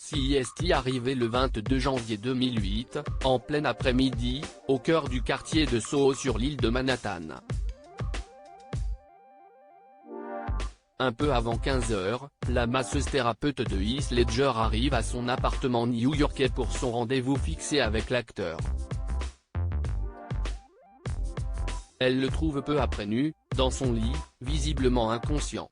CIST arrivé le 22 janvier 2008, en plein après-midi, au cœur du quartier de Soho sur l'île de Manhattan. Un peu avant 15 h, la masseuse thérapeute de Heath Ledger arrive à son appartement new-yorkais pour son rendez-vous fixé avec l'acteur. Elle le trouve peu après nu, dans son lit, visiblement inconscient.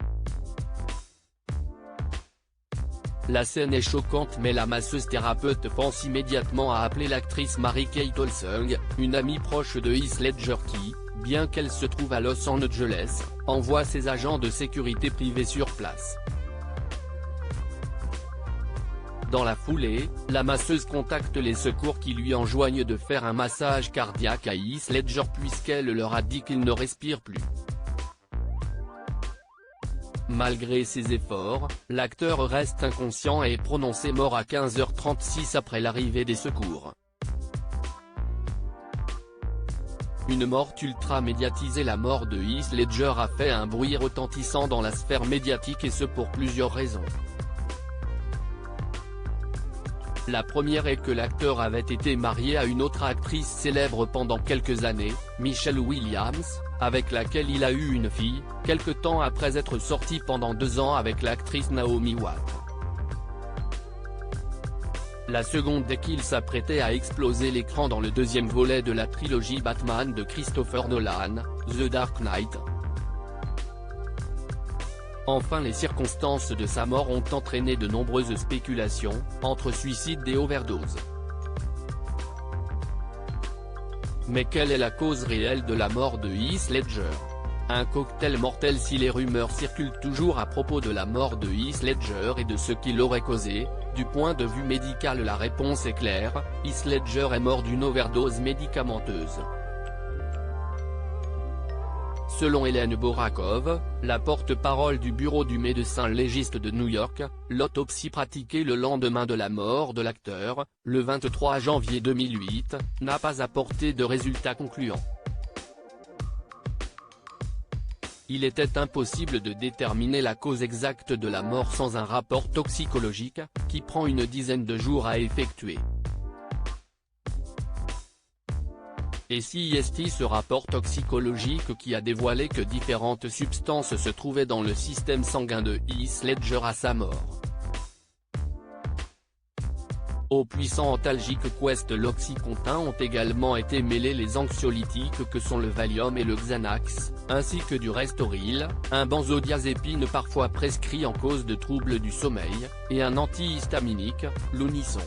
La scène est choquante mais la masseuse thérapeute pense immédiatement à appeler l'actrice Mary-Kate Olsen, une amie proche de Heath Ledger qui, bien qu'elle se trouve à Los Angeles, envoie ses agents de sécurité privés sur place. Dans la foulée, la masseuse contacte les secours qui lui enjoignent de faire un massage cardiaque à Heath Ledger puisqu'elle leur a dit qu'il ne respire plus. Malgré ses efforts, l'acteur reste inconscient et est prononcé mort à 15h36 après l'arrivée des secours. Une mort ultra médiatisée. La mort de Heath Ledger a fait un bruit retentissant dans la sphère médiatique et ce pour plusieurs raisons. La première est que l'acteur avait été marié à une autre actrice célèbre pendant quelques années, Michelle Williams, avec laquelle il a eu une fille, quelque temps après être sorti pendant 2 ans avec l'actrice Naomi Watts. La seconde est qu'il s'apprêtait à exploser l'écran dans le deuxième volet de la trilogie Batman de Christopher Nolan, The Dark Knight. Enfin, les circonstances de sa mort ont entraîné de nombreuses spéculations, entre suicide et overdose. Mais quelle est la cause réelle de la mort de Heath Ledger? Un cocktail mortel. Si les rumeurs circulent toujours à propos de la mort de Heath Ledger et de ce qui l'aurait causé, du point de vue médical la réponse est claire, Heath Ledger est mort d'une overdose médicamenteuse. Selon Hélène Borakov, la porte-parole du bureau du médecin légiste de New York, l'autopsie pratiquée le lendemain de la mort de l'acteur, le 23 janvier 2008, n'a pas apporté de résultats concluants. Il était impossible de déterminer la cause exacte de la mort sans un rapport toxicologique, qui prend une dizaine de jours à effectuer. Et CIST, ce rapport toxicologique qui a dévoilé que différentes substances se trouvaient dans le système sanguin de Heath Ledger à sa mort. Aux puissants antalgiques Quest l'Oxycontin ont également été mêlés les anxiolytiques que sont le Valium et le Xanax, ainsi que du Restoril, un benzodiazépine parfois prescrit en cause de troubles du sommeil, et un antihistaminique, l'Unisson.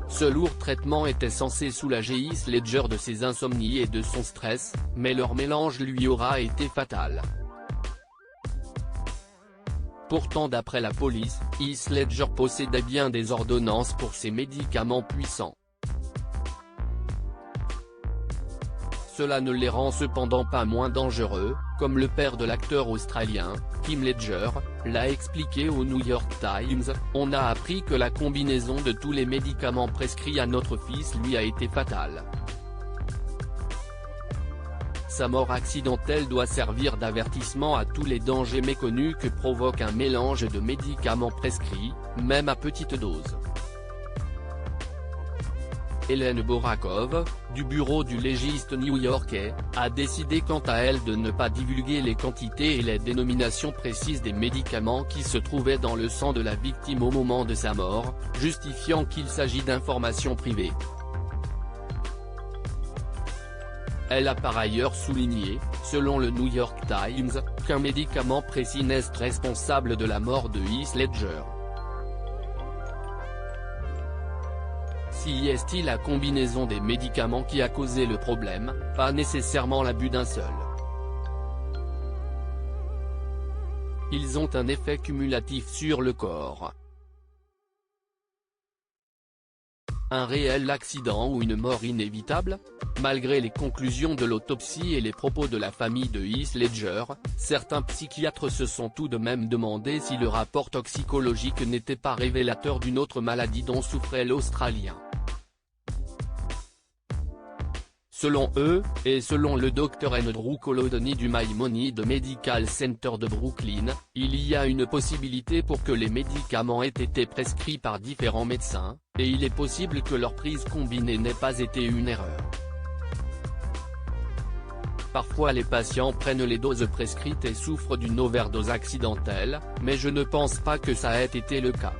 Ce lourd traitement était censé soulager Heath Ledger de ses insomnies et de son stress, mais leur mélange lui aura été fatal. Pourtant, d'après la police, Heath Ledger possédait bien des ordonnances pour ces médicaments puissants. Cela ne les rend cependant pas moins dangereux, comme le père de l'acteur australien, Kim Ledger, l'a expliqué au New York Times. On a appris que la combinaison de tous les médicaments prescrits à notre fils lui a été fatale. Sa mort accidentelle doit servir d'avertissement à tous les dangers méconnus que provoque un mélange de médicaments prescrits, même à petite dose. Hélène Borakov, du bureau du légiste new-yorkais, a décidé quant à elle de ne pas divulguer les quantités et les dénominations précises des médicaments qui se trouvaient dans le sang de la victime au moment de sa mort, justifiant qu'il s'agit d'informations privées. Elle a par ailleurs souligné, selon le New York Times, qu'un médicament précis n'est responsable de la mort de Heath Ledger. CIST, la combinaison des médicaments qui a causé le problème, pas nécessairement l'abus d'un seul. Ils ont un effet cumulatif sur le corps. Un réel accident ou une mort inévitable? Malgré les conclusions de l'autopsie et les propos de la famille de Heath Ledger, certains psychiatres se sont tout de même demandé si le rapport toxicologique n'était pas révélateur d'une autre maladie dont souffrait l'Australien. Selon eux, et selon le Dr Andrew Colodoni du Maimonides Medical Center de Brooklyn, il y a une possibilité pour que les médicaments aient été prescrits par différents médecins, et il est possible que leur prise combinée n'ait pas été une erreur. Parfois les patients prennent les doses prescrites et souffrent d'une overdose accidentelle, mais je ne pense pas que ça ait été le cas.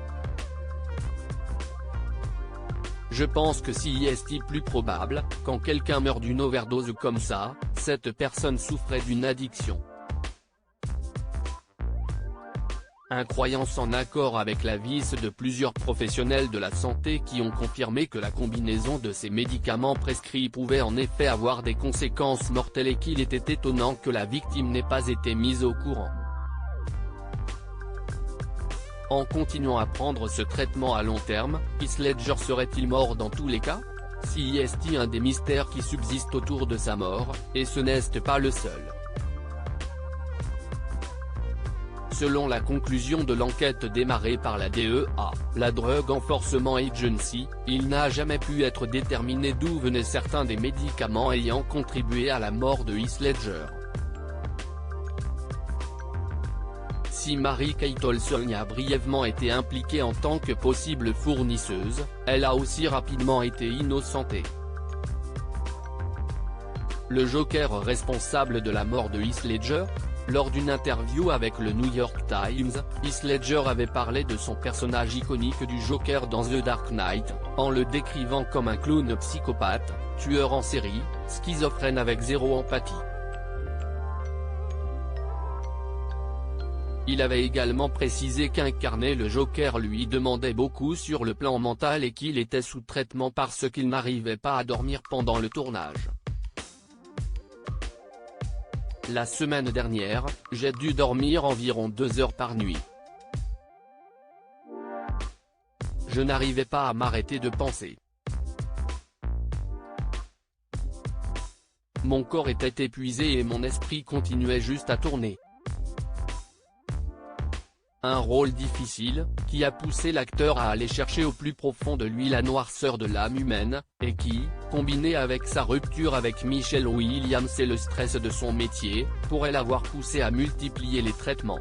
Je pense que si est plus probable, quand quelqu'un meurt d'une overdose comme ça, cette personne souffrait d'une addiction. Un croyance en accord avec l'avis de plusieurs professionnels de la santé qui ont confirmé que la combinaison de ces médicaments prescrits pouvait en effet avoir des conséquences mortelles et qu'il était étonnant que la victime n'ait pas été mise au courant. En continuant à prendre ce traitement à long terme, Heath Ledger serait-il mort dans tous les cas? Si est un des mystères qui subsistent autour de sa mort, et ce n'est pas le seul. Selon la conclusion de l'enquête démarrée par la DEA, la Drug Enforcement Agency, il n'a jamais pu être déterminé d'où venaient certains des médicaments ayant contribué à la mort de Heath Ledger. Si Mary-Kate Olson a brièvement été impliquée en tant que possible fournisseuse, elle a aussi rapidement été innocentée. Le Joker responsable de la mort de Heath Ledger? Lors d'une interview avec le New York Times, Heath Ledger avait parlé de son personnage iconique du Joker dans The Dark Knight, en le décrivant comme un clown psychopathe, tueur en série, schizophrène avec zéro empathie. Il avait également précisé qu'incarner le Joker lui demandait beaucoup sur le plan mental et qu'il était sous traitement parce qu'il n'arrivait pas à dormir pendant le tournage. La semaine dernière, j'ai dû dormir environ 2 heures par nuit. Je n'arrivais pas à m'arrêter de penser. Mon corps était épuisé et mon esprit continuait juste à tourner. Un rôle difficile, qui a poussé l'acteur à aller chercher au plus profond de lui la noirceur de l'âme humaine, et qui, combiné avec sa rupture avec Michelle Williams et le stress de son métier, pourrait l'avoir poussé à multiplier les traitements.